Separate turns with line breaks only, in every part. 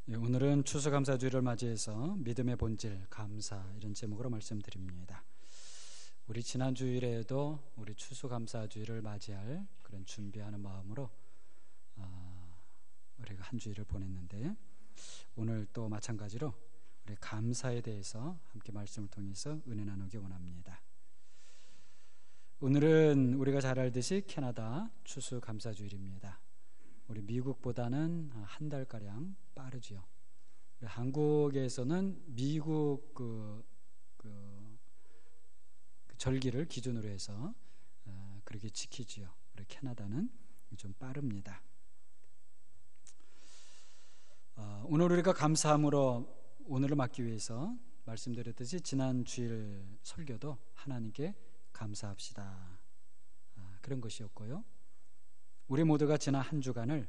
오늘은 추수감사주일을 맞이해서 믿음의 본질, 감사 이런 제목으로 말씀드립니다. 우리 지난 주일에도 우리 추수감사주일을 맞이할 그런 준비하는 마음으로 우리가 한 주일을 보냈는데, 오늘 또 마찬가지로 우리 감사에 대해서 함께 말씀을 통해서 은혜 나누기 원합니다. 오늘은 우리가 잘 알듯이 캐나다 추수감사주일입니다. 우리 미국보다는 한 달가량 빠르지요. 한국에서는 미국 그 절기를 기준으로 해서 그렇게 지키지요. 우리 캐나다는 좀 빠릅니다. 오늘 우리가 감사함으로 오늘을 맞기 위해서 말씀드렸듯이 지난 주일 설교도 하나님께 감사합시다, 그런 것이었고요. 우리 모두가 지난 한 주간을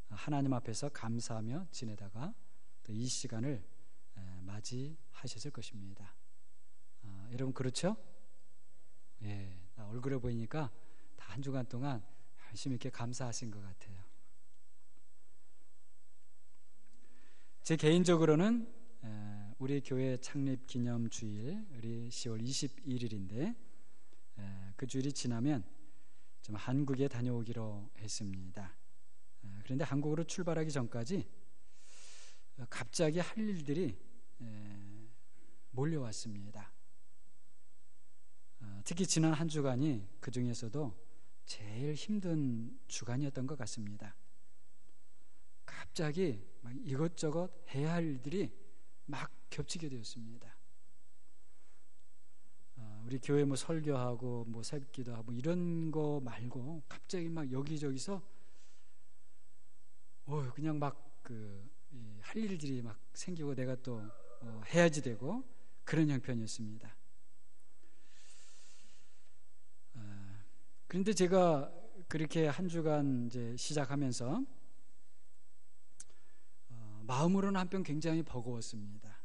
하나님 앞에서 감사하며 지내다가 또 이 시간을 맞이하셨을 것입니다. 여러분 그렇죠? 예, 얼굴에 보이니까 다 한 주간 동안 열심히 이렇게 감사하신 것 같아요. 제 개인적으로는 우리 교회 창립 기념 주일이 10월 21일인데 그 주일이 지나면 좀 한국에 다녀오기로 했습니다. 그런데 한국으로 출발하기 전까지 갑자기 할 일들이 몰려왔습니다. 특히 지난 한 주간이 그 중에서도 제일 힘든 주간이었던 것 같습니다. 갑자기 막 이것저것 해야 할 일들이 막 겹치게 되었습니다. 우리 교회 뭐 설교하고 뭐 새벽기도 하고 이런 거 말고 갑자기 막 여기저기서 그냥 막 할 일들이 막 생기고 내가 또 해야지 되고 그런 형편이었습니다. 그런데 제가 그렇게 한 주간 이제 시작하면서 마음으로는 한편 굉장히 버거웠습니다.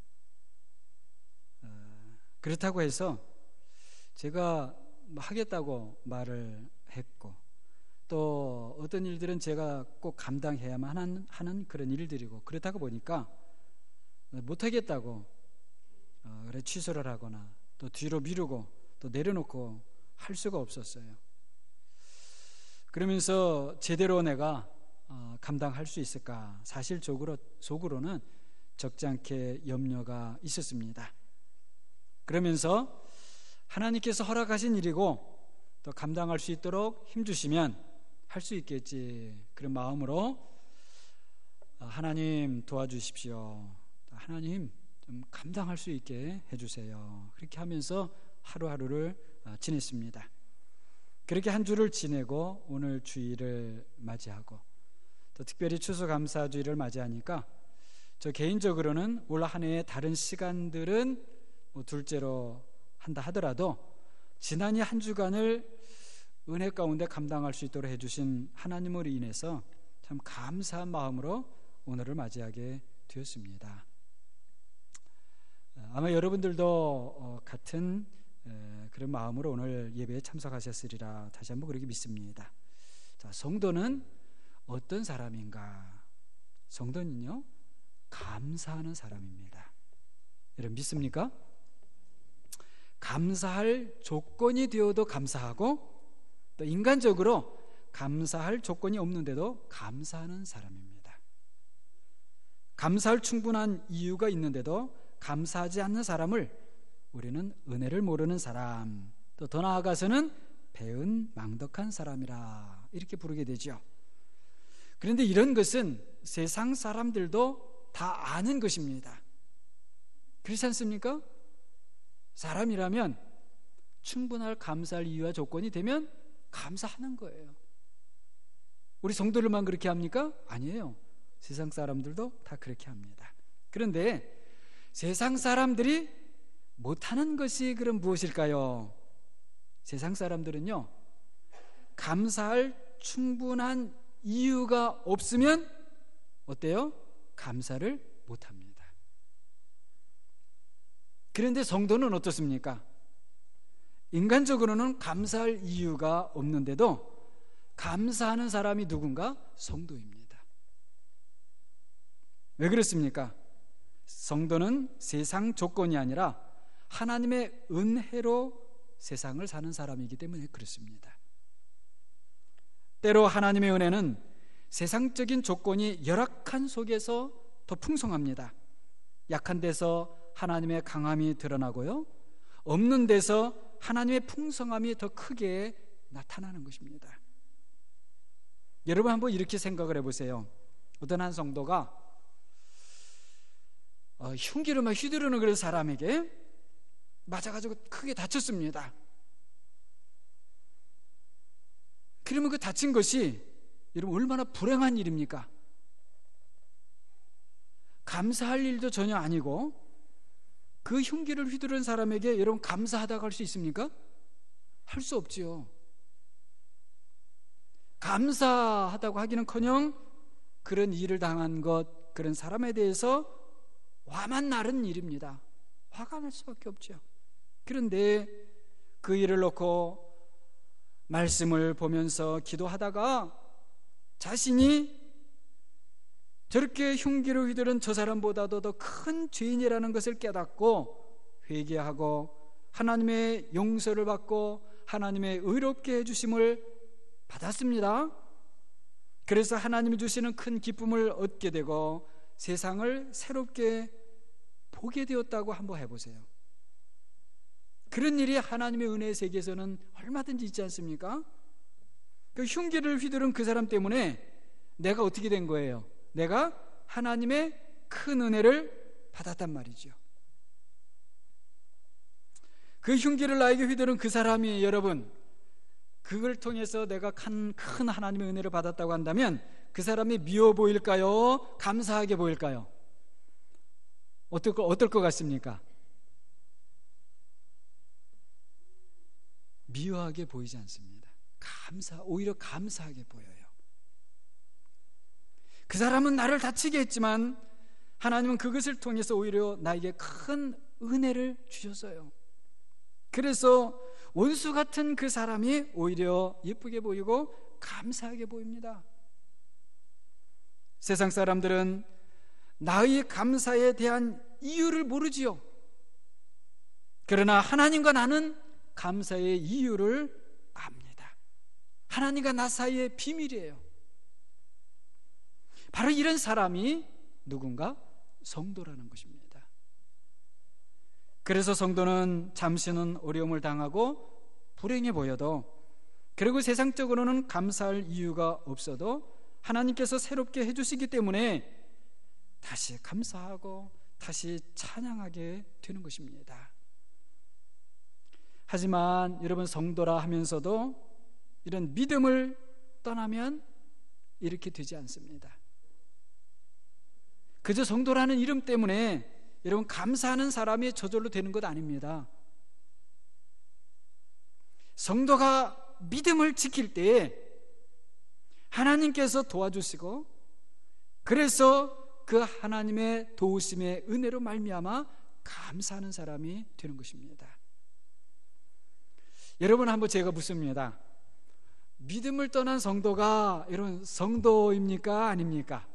그렇다고 해서 제가 하겠다고 말을 했고, 또 어떤 일들은 제가 꼭 감당해야만 하는 그런 일들이고, 그렇다고 보니까 못하겠다고 그래 취소를 하거나 또 뒤로 미루고 또 내려놓고 할 수가 없었어요. 그러면서 제대로 내가 감당할 수 있을까, 사실 속으로는 적지 않게 염려가 있었습니다. 그러면서 하나님께서 허락하신 일이고 또 감당할 수 있도록 힘주시면 할 수 있겠지, 그런 마음으로 하나님 도와주십시오, 하나님 좀 감당할 수 있게 해주세요, 그렇게 하면서 하루하루를 지냈습니다. 그렇게 한 주를 지내고 오늘 주일을 맞이하고 또 특별히 추수감사주일을 맞이하니까 저 개인적으로는 올 한 해의 다른 시간들은 뭐 둘째로 한다 하더라도 지난 이 한 주간을 은혜 가운데 감당할 수 있도록 해주신 하나님으로 인해서 참 감사한 마음으로 오늘을 맞이하게 되었습니다. 아마 여러분들도 같은 그런 마음으로 오늘 예배에 참석하셨으리라 다시 한번 그렇게 믿습니다. 자, 성도는 어떤 사람인가? 성도는요, 감사하는 사람입니다. 여러분 믿습니까? 감사할 조건이 되어도 감사하고, 또 인간적으로 감사할 조건이 없는데도 감사하는 사람입니다. 감사할 충분한 이유가 있는데도 감사하지 않는 사람을 우리는 은혜를 모르는 사람, 또 더 나아가서는 배은 망덕한 사람이라 이렇게 부르게 되죠. 그런데 이런 것은 세상 사람들도 다 아는 것입니다. 그렇지 않습니까? 사람이라면 충분할 감사할 이유와 조건이 되면 감사하는 거예요. 우리 성도들만 그렇게 합니까? 아니에요. 세상 사람들도 다 그렇게 합니다. 그런데 세상 사람들이 못하는 것이 그럼 무엇일까요? 세상 사람들은요, 감사할 충분한 이유가 없으면 어때요? 감사를 못합니다. 그런데 성도는 어떻습니까? 인간적으로는 감사할 이유가 없는데도 감사하는 사람이 누군가? 성도입니다. 왜 그렇습니까? 성도는 세상 조건이 아니라 하나님의 은혜로 세상을 사는 사람이기 때문에 그렇습니다. 때로 하나님의 은혜는 세상적인 조건이 열악한 속에서 더 풍성합니다. 약한 데서 하나님의 강함이 드러나고요, 없는 데서 하나님의 풍성함이 더 크게 나타나는 것입니다. 여러분 한번 이렇게 생각을 해보세요. 어떤 한 성도가 흉기를 막 휘두르는 그런 사람에게 맞아가지고 크게 다쳤습니다. 그러면 그 다친 것이 여러분 얼마나 불행한 일입니까? 감사할 일도 전혀 아니고, 그 흉기를 휘두른 사람에게 여러분 감사하다고 할 수 있습니까? 할 수 없지요. 감사하다고 하기는커녕 그런 일을 당한 것, 그런 사람에 대해서 화만 나는 일입니다. 화가 날 수밖에 없죠. 그런데 그 일을 놓고 말씀을 보면서 기도하다가 자신이 저렇게 흉기를 휘두른 저 사람보다도 더 큰 죄인이라는 것을 깨닫고 회개하고 하나님의 용서를 받고 하나님의 의롭게 해주심을 받았습니다. 그래서 하나님이 주시는 큰 기쁨을 얻게 되고 세상을 새롭게 보게 되었다고 한번 해보세요. 그런 일이 하나님의 은혜의 세계에서는 얼마든지 있지 않습니까? 그 흉기를 휘두른 그 사람 때문에 내가 어떻게 된 거예요? 내가 하나님의 큰 은혜를 받았단 말이죠. 그 흉기를 나에게 휘두른 그 사람이, 여러분, 그걸 통해서 내가 큰 하나님의 은혜를 받았다고 한다면 그 사람이 미워 보일까요? 감사하게 보일까요? 어떨 것 같습니까? 미워하게 보이지 않습니다. 오히려 감사하게 보여요. 그 사람은 나를 다치게 했지만 하나님은 그것을 통해서 오히려 나에게 큰 은혜를 주셨어요. 그래서 원수 같은 그 사람이 오히려 예쁘게 보이고 감사하게 보입니다. 세상 사람들은 나의 감사에 대한 이유를 모르지요. 그러나 하나님과 나는 감사의 이유를 압니다. 하나님과 나 사이의 비밀이에요. 바로 이런 사람이 누군가? 성도라는 것입니다. 그래서 성도는 잠시는 어려움을 당하고 불행해 보여도, 그리고 세상적으로는 감사할 이유가 없어도 하나님께서 새롭게 해주시기 때문에 다시 감사하고 다시 찬양하게 되는 것입니다. 하지만 여러분, 성도라 하면서도 이런 믿음을 떠나면 이렇게 되지 않습니다. 그저 성도라는 이름 때문에 여러분 감사하는 사람이 저절로 되는 것 아닙니다. 성도가 믿음을 지킬 때에 하나님께서 도와주시고, 그래서 그 하나님의 도우심의 은혜로 말미암아 감사하는 사람이 되는 것입니다. 여러분, 한번 제가 묻습니다. 믿음을 떠난 성도가 여러분 성도입니까? 아닙니까?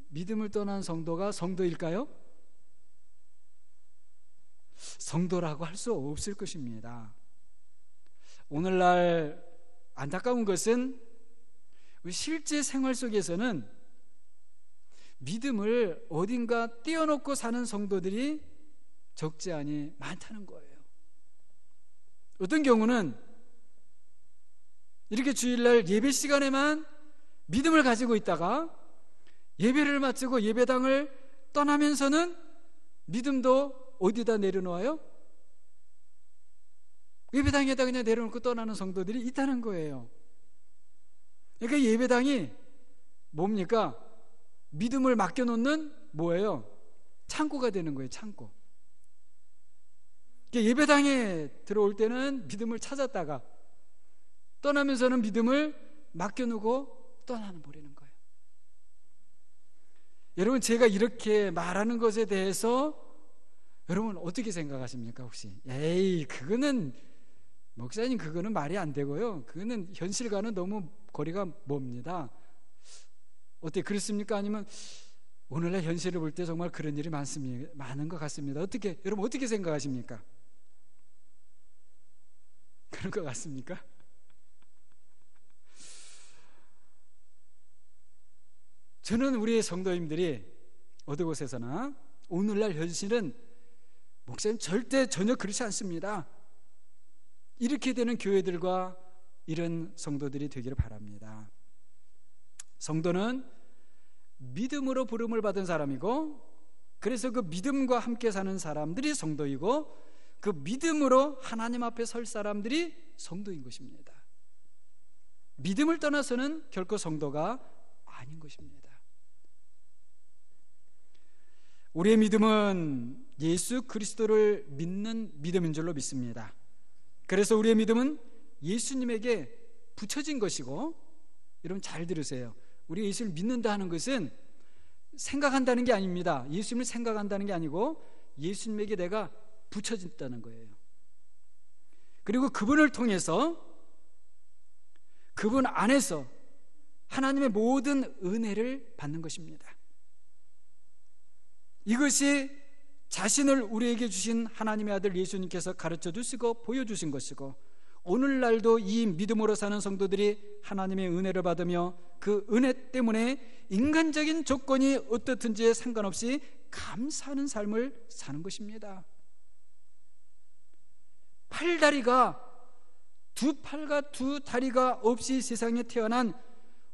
믿음을 떠난 성도가 성도일까요? 성도라고 할 수 없을 것입니다. 오늘날 안타까운 것은 실제 생활 속에서는 믿음을 어딘가 떼어놓고 사는 성도들이 적지 않이 많다는 거예요. 어떤 경우는 이렇게 주일날 예배 시간에만 믿음을 가지고 있다가 예배를 마치고 예배당을 떠나면서는 믿음도 어디다 내려놓아요? 예배당에다 그냥 내려놓고 떠나는 성도들이 있다는 거예요. 그러니까 예배당이 뭡니까? 믿음을 맡겨놓는 뭐예요? 창고가 되는 거예요. 창고. 그러니까 예배당에 들어올 때는 믿음을 찾았다가 떠나면서는 믿음을 맡겨놓고 떠나버리는 거예요. 여러분, 제가 이렇게 말하는 것에 대해서 여러분 어떻게 생각하십니까? 혹시 에이, 그거는 목사님, 그거는 말이 안 되고요, 그거는 현실과는 너무 거리가 멉니다. 어때, 그렇습니까? 아니면 오늘날 현실을 볼 때 정말 그런 일이 많은 것 같습니다. 여러분 어떻게 생각하십니까? 그런 것 같습니까? 저는 우리 성도님들이 어느 곳에서나 오늘날 현실은 목사님 절대 전혀 그렇지 않습니다, 이렇게 되는 교회들과 이런 성도들이 되기를 바랍니다. 성도는 믿음으로 부름을 받은 사람이고, 그래서 그 믿음과 함께 사는 사람들이 성도이고, 그 믿음으로 하나님 앞에 설 사람들이 성도인 것입니다. 믿음을 떠나서는 결코 성도가 아닌 것입니다. 우리의 믿음은 예수 그리스도를 믿는 믿음인 줄로 믿습니다. 그래서 우리의 믿음은 예수님에게 붙여진 것이고, 여러분 잘 들으세요. 우리 예수를 믿는다 하는 것은 생각한다는 게 아닙니다. 예수님을 생각한다는 게 아니고 예수님에게 내가 붙여진다는 거예요. 그리고 그분을 통해서, 그분 안에서 하나님의 모든 은혜를 받는 것입니다. 이것이 자신을 우리에게 주신 하나님의 아들 예수님께서 가르쳐 주시고 보여주신 것이고, 오늘날도 이 믿음으로 사는 성도들이 하나님의 은혜를 받으며 그 은혜 때문에 인간적인 조건이 어떻든지에 상관없이 감사하는 삶을 사는 것입니다. 두 팔과 두 다리가 없이 세상에 태어난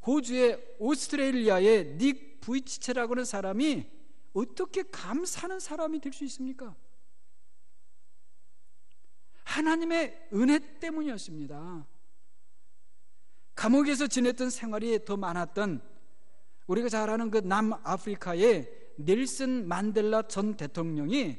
호주의 오스트레일리아의 닉 부이치체라고 하는 사람이 어떻게 감사하는 사람이 될 수 있습니까? 하나님의 은혜 때문이었습니다. 감옥에서 지냈던 생활이 더 많았던, 우리가 잘 아는 그 남아프리카의 넬슨 만델라 전 대통령이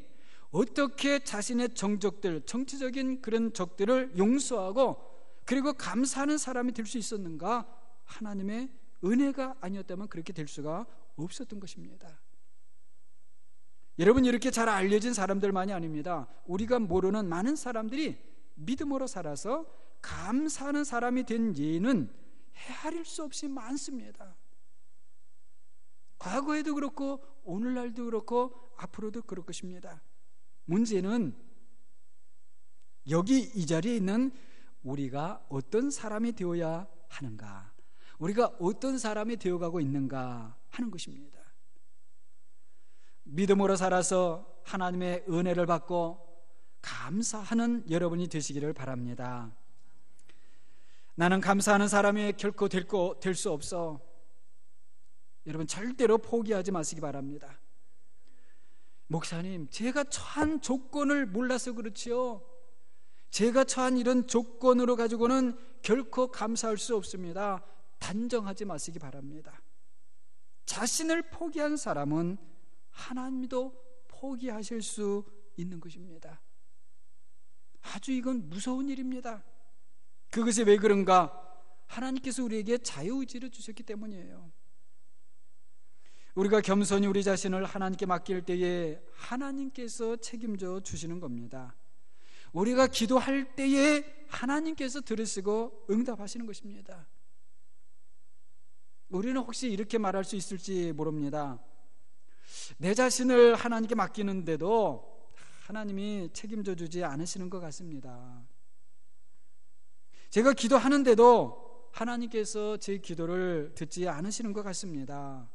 어떻게 자신의 정치적인 그런 적들을 용서하고 그리고 감사하는 사람이 될 수 있었는가? 하나님의 은혜가 아니었다면 그렇게 될 수가 없었던 것입니다. 여러분, 이렇게 잘 알려진 사람들만이 아닙니다. 우리가 모르는 많은 사람들이 믿음으로 살아서 감사하는 사람이 된 예는 헤아릴 수 없이 많습니다. 과거에도 그렇고 오늘날도 그렇고 앞으로도 그럴 것입니다. 문제는 여기 이 자리에 있는 우리가 어떤 사람이 되어야 하는가, 우리가 어떤 사람이 되어가고 있는가 하는 것입니다. 믿음으로 살아서 하나님의 은혜를 받고 감사하는 여러분이 되시기를 바랍니다. 나는 감사하는 사람이 결코 될 수 없어. 여러분 절대로 포기하지 마시기 바랍니다. 목사님, 제가 처한 조건을 몰라서 그렇지요, 제가 처한 이런 조건으로 가지고는 결코 감사할 수 없습니다. 단정하지 마시기 바랍니다. 자신을 포기한 사람은 하나님도 포기하실 수 있는 것입니다. 아주 이건 무서운 일입니다. 그것이 왜 그런가? 하나님께서 우리에게 자유의지를 주셨기 때문이에요. 우리가 겸손히 우리 자신을 하나님께 맡길 때에 하나님께서 책임져 주시는 겁니다. 우리가 기도할 때에 하나님께서 들으시고 응답하시는 것입니다. 우리는 혹시 이렇게 말할 수 있을지 모릅니다. 내 자신을 하나님께 맡기는데도 하나님이 책임져 주지 않으시는 것 같습니다. 제가 기도하는데도 하나님께서 제 기도를 듣지 않으시는 것 같습니다.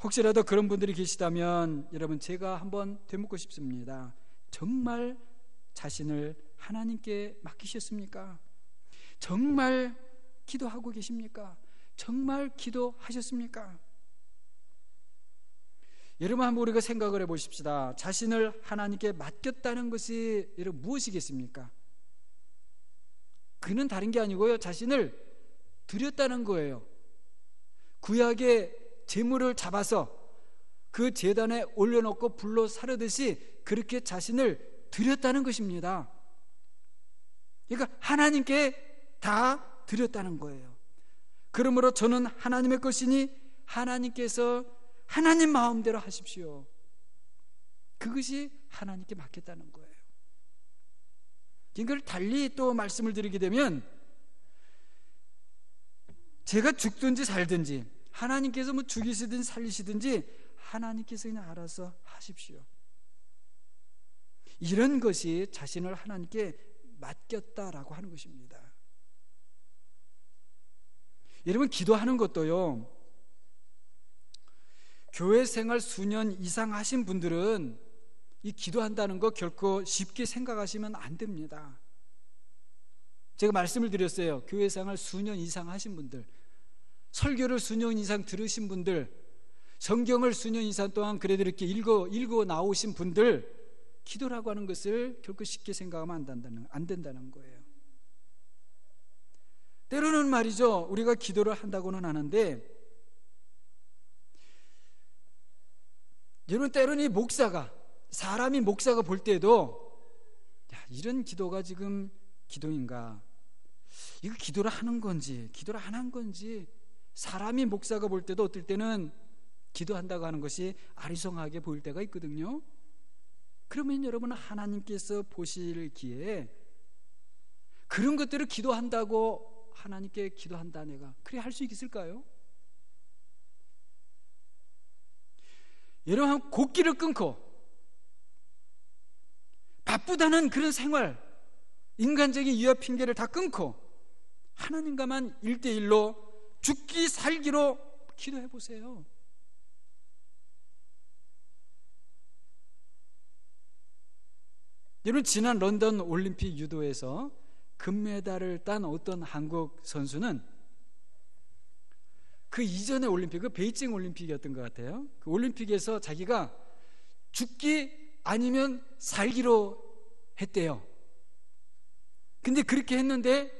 혹시라도 그런 분들이 계시다면 여러분, 제가 한번 되묻고 싶습니다. 정말 자신을 하나님께 맡기셨습니까? 정말 기도하고 계십니까? 정말 기도하셨습니까? 여러분, 한번 우리가 생각을 해보십시다. 자신을 하나님께 맡겼다는 것이 여러분 무엇이겠습니까? 그는 다른 게 아니고요, 자신을 드렸다는 거예요. 구약의 제물을 잡아서 그 제단에 올려놓고 불로 사르듯이 그렇게 자신을 드렸다는 것입니다. 그러니까 하나님께 다 드렸다는 거예요. 그러므로 저는 하나님의 것이니 하나님께서 하나님 마음대로 하십시오. 그것이 하나님께 맡겼다는 거예요. 이걸 달리 또 말씀을 드리게 되면, 제가 죽든지 살든지 하나님께서 뭐 죽이시든지 살리시든지 하나님께서 그냥 알아서 하십시오. 이런 것이 자신을 하나님께 맡겼다라고 하는 것입니다. 여러분, 기도하는 것도요, 교회 생활 수년 이상 하신 분들은 이 기도한다는 거 결코 쉽게 생각하시면 안 됩니다. 제가 말씀을 드렸어요. 교회 생활 수년 이상 하신 분들, 설교를 수년 이상 들으신 분들, 성경을 수년 이상 동안 그래도 이렇게 읽어 나오신 분들, 기도라고 하는 것을 결코 쉽게 생각하면 안 된다는 거예요. 때로는 말이죠, 우리가 기도를 한다고는 하는데, 여러분, 때로는 사람이 목사가 볼 때도, 야, 이런 기도가 지금 기도인가? 이거 기도를 하는 건지, 기도를 안 한 건지, 사람이 목사가 볼 때도 어떨 때는 기도한다고 하는 것이 아리송하게 보일 때가 있거든요. 그러면 여러분은 하나님께서 보실 기회에 그런 것들을 기도한다고 하나님께 기도한다 내가 그래 할 수 있을까요? 여러분, 곡기를 끊고 바쁘다는 그런 생활, 인간적인 이유 핑계를 다 끊고 하나님과만 1대1로 죽기 살기로 기도해 보세요. 여러분, 지난 런던 올림픽 유도에서 금메달을 딴 어떤 한국 선수는 그 이전의 올림픽, 그 베이징 올림픽이었던 것 같아요. 그 올림픽에서 자기가 죽기 아니면 살기로 했대요. 근데 그렇게 했는데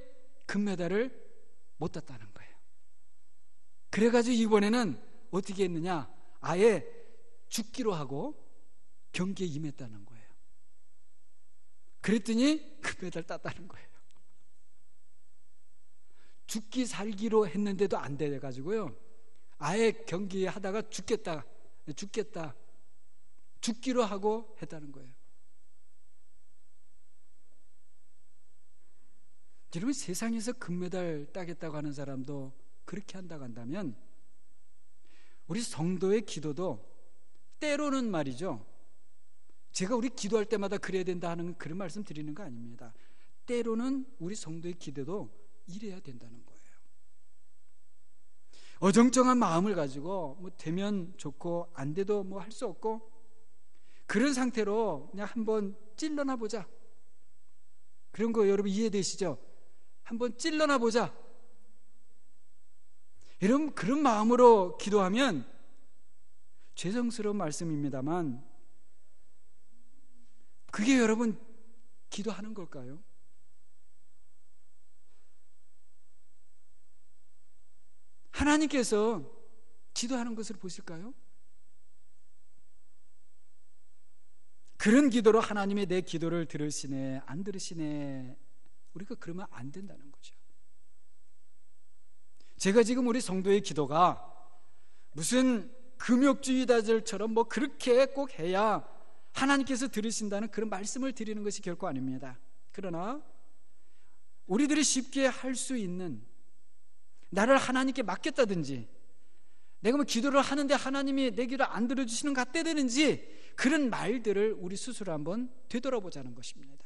금메달을 못 땄다는 거예요. 그래가지고 이번에는 어떻게 했느냐, 아예 죽기로 하고 경기에 임했다는 거예요. 그랬더니 금메달 땄다는 거예요. 죽기 살기로 했는데도 안 돼가지고요, 아예 경기 하다가 죽기로 하고 했다는 거예요. 여러분, 세상에서 금메달 따겠다고 하는 사람도 그렇게 한다고 한다면 우리 성도의 기도도 때로는 말이죠, 제가 우리 기도할 때마다 그래야 된다 하는 그런 말씀 드리는 거 아닙니다. 때로는 우리 성도의 기도도 이래야 된다는 거예요. 어정쩡한 마음을 가지고 뭐 되면 좋고 안 돼도 뭐 할 수 없고 그런 상태로 그냥 한번 찔러나 보자, 그런 거 여러분 이해되시죠? 한번 찔러나 보자, 여러분, 그런 마음으로 기도하면, 죄송스러운 말씀입니다만 그게 여러분 기도하는 걸까요? 하나님께서 기도하는 것을 보실까요? 그런 기도로 하나님의 내 기도를 들으시네 안 들으시네, 우리가 그러면 안 된다는 거죠. 제가 지금 우리 성도의 기도가 무슨 금욕주의자들처럼 뭐 그렇게 꼭 해야 하나님께서 들으신다는 그런 말씀을 드리는 것이 결코 아닙니다. 그러나 우리들이 쉽게 할 수 있는, 나를 하나님께 맡겼다든지, 내가 뭐 기도를 하는데 하나님이 내 기도를 안 들어주시는 것 같다든지, 그런 말들을 우리 스스로 한번 되돌아보자는 것입니다.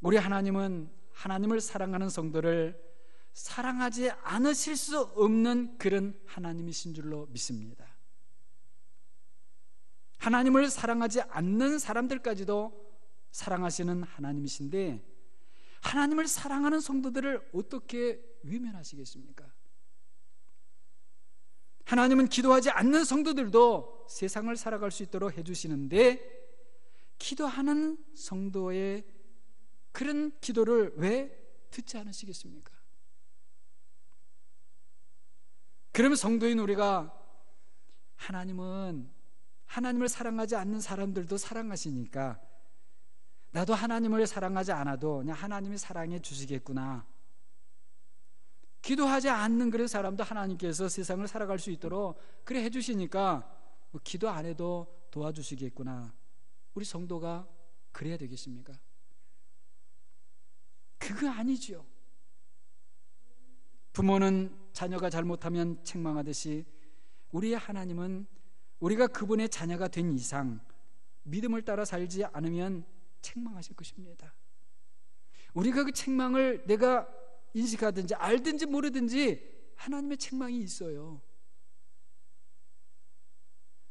우리 하나님은 하나님을 사랑하는 성도를 사랑하지 않으실 수 없는 그런 하나님이신 줄로 믿습니다. 하나님을 사랑하지 않는 사람들까지도 사랑하시는 하나님이신데, 하나님을 사랑하는 성도들을 어떻게 외면하시겠습니까? 하나님은 기도하지 않는 성도들도 세상을 살아갈 수 있도록 해주시는데, 기도하는 성도의 그런 기도를 왜 듣지 않으시겠습니까? 그러면 성도인 우리가, 하나님은 하나님을 사랑하지 않는 사람들도 사랑하시니까 나도 하나님을 사랑하지 않아도 그냥 하나님이 사랑해 주시겠구나, 기도하지 않는 그런 사람도 하나님께서 세상을 살아갈 수 있도록 그래 해주시니까 뭐 기도 안 해도 도와주시겠구나, 우리 성도가 그래야 되겠습니까? 그거 아니죠. 부모는 자녀가 잘못하면 책망하듯이 우리의 하나님은 우리가 그분의 자녀가 된 이상 믿음을 따라 살지 않으면 책망하실 것입니다. 우리가 그 책망을 내가 인식하든지 알든지 모르든지 하나님의 책망이 있어요.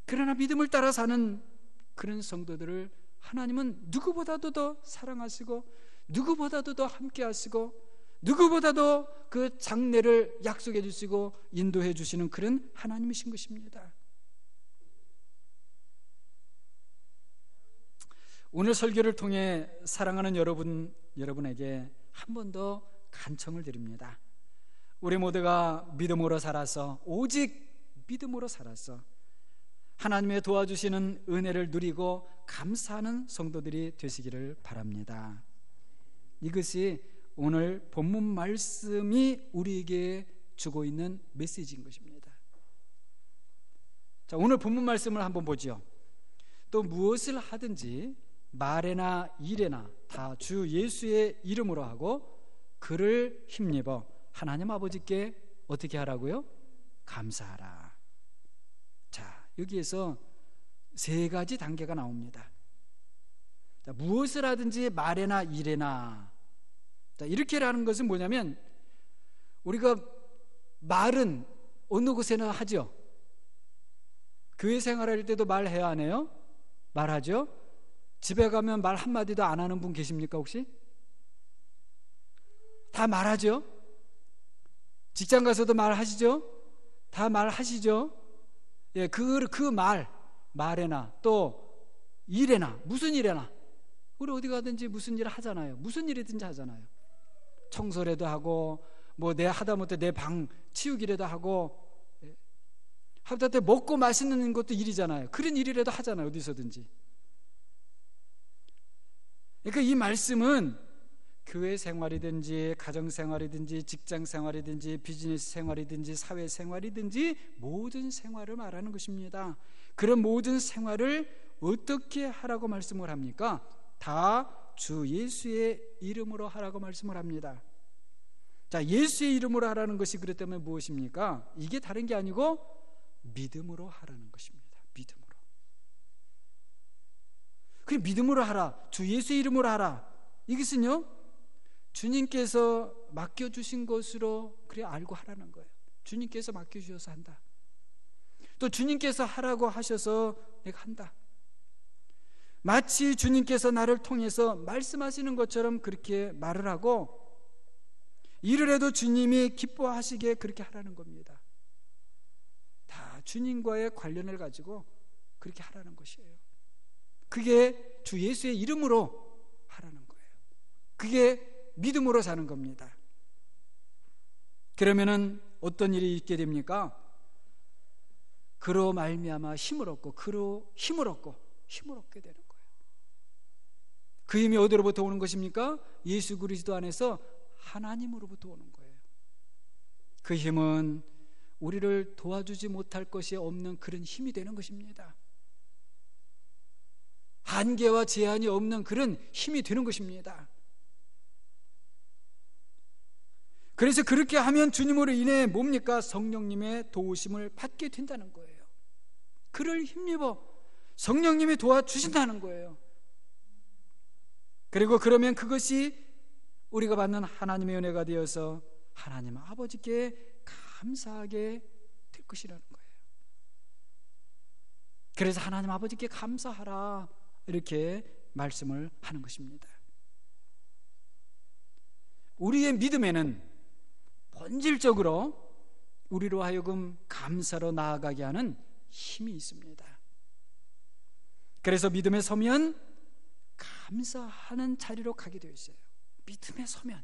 그러나 믿음을 따라 사는 그런 성도들을 하나님은 누구보다도 더 사랑하시고 누구보다도 더 함께 하시고 누구보다도 그 장래를 약속해 주시고 인도해 주시는 그런 하나님이신 것입니다. 오늘 설교를 통해 사랑하는 여러분에게 한 번 더 간청을 드립니다. 우리 모두가 믿음으로 살아서, 오직 믿음으로 살아서 하나님의 도와주시는 은혜를 누리고 감사하는 성도들이 되시기를 바랍니다. 이것이 오늘 본문 말씀이 우리에게 주고 있는 메시지인 것입니다. 자, 오늘 본문 말씀을 한번 보죠. 또 무엇을 하든지 말에나 일에나 다 주 예수의 이름으로 하고 그를 힘입어 하나님 아버지께 어떻게 하라고요? 감사하라. 자, 여기에서 세 가지 단계가 나옵니다. 자, 무엇을 하든지 말에나 일에나. 자, 이렇게라는 것은 뭐냐면 우리가 말은 어느 곳에나 하죠. 교회 생활할 때도 말해야 하네요. 말하죠. 집에 가면 말 한마디도 안 하는 분 계십니까 혹시? 다 말하죠. 직장 가서도 말하시죠. 다 말하시죠. 예, 그 말에나 또 일에나 무슨 일에나 우리 어디 가든지 무슨 일을 하잖아요. 무슨 일이든지 하잖아요. 청소라도 하고 뭐 내 하다못해 내 방 치우기라도 하고, 하다못해 먹고 마시는 것도 일이잖아요. 그런 일이라도 하잖아요. 어디서든지. 그러니까 이 말씀은 교회 생활이든지 가정 생활이든지 직장 생활이든지 비즈니스 생활이든지 사회 생활이든지 모든 생활을 말하는 것입니다. 그런 모든 생활을 어떻게 하라고 말씀을 합니까? 다 주 예수의 이름으로 하라고 말씀을 합니다. 자, 예수의 이름으로 하라는 것이 그렇다면 무엇입니까? 이게 다른 게 아니고 믿음으로 하라는 것입니다. 믿음으로. 그냥 믿음으로 하라. 주 예수의 이름으로 하라. 이것은요, 주님께서 맡겨주신 것으로 그래 알고 하라는 거예요. 주님께서 맡겨주셔서 한다. 또 주님께서 하라고 하셔서 내가 한다. 마치 주님께서 나를 통해서 말씀하시는 것처럼 그렇게 말을 하고, 일을 해도 주님이 기뻐하시게 그렇게 하라는 겁니다. 다 주님과의 관련을 가지고 그렇게 하라는 것이에요. 그게 주 예수의 이름으로 하라는 거예요. 그게 믿음으로 사는 겁니다. 그러면은 어떤 일이 있게 됩니까? 그로 말미암아 힘을 얻고, 그로 힘을 얻게 되는 거예요. 그 힘이 어디로부터 오는 것입니까? 예수 그리스도 안에서 하나님으로부터 오는 거예요. 그 힘은 우리를 도와주지 못할 것이 없는 그런 힘이 되는 것입니다. 한계와 제한이 없는 그런 힘이 되는 것입니다. 그래서 그렇게 하면 주님으로 인해 뭡니까? 성령님의 도우심을 받게 된다는 거예요. 그를 힘입어 성령님이 도와주신다는 거예요. 그리고 그러면 그것이 우리가 받는 하나님의 은혜가 되어서 하나님 아버지께 감사하게 될 것이라는 거예요. 그래서 하나님 아버지께 감사하라, 이렇게 말씀을 하는 것입니다. 우리의 믿음에는 본질적으로 우리로 하여금 감사로 나아가게 하는 힘이 있습니다. 그래서 믿음에 서면 감사하는 자리로 가게 되어 있어요. 믿음에 서면,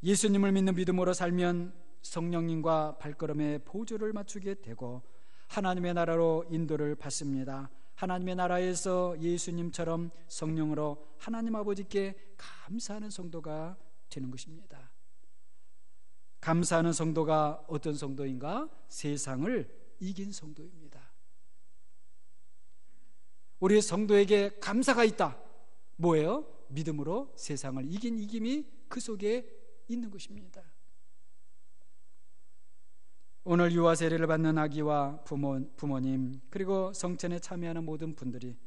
예수님을 믿는 믿음으로 살면 성령님과 발걸음의 보조를 맞추게 되고 하나님의 나라로 인도를 받습니다. 하나님의 나라에서 예수님처럼 성령으로 하나님 아버지께 감사하는 성도가 되는 것입니다. 감사하는 성도가 어떤 성도인가? 세상을 이긴 성도입니다. 우리 성도에게 감사가 있다. 뭐예요? 믿음으로 세상을 이긴 이김이 그 속에 있는 것입니다. 오늘 유아 세례를 받는 아기와 부모님, 그리고 성찬에 참여하는 모든 분들이,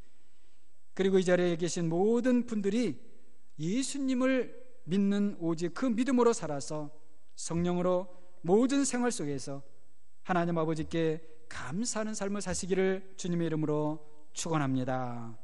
그리고 이 자리에 계신 모든 분들이 예수님을 믿는 오직 그 믿음으로 살아서 성령으로 모든 생활 속에서 하나님 아버지께 감사하는 삶을 사시기를 주님의 이름으로 축원합니다.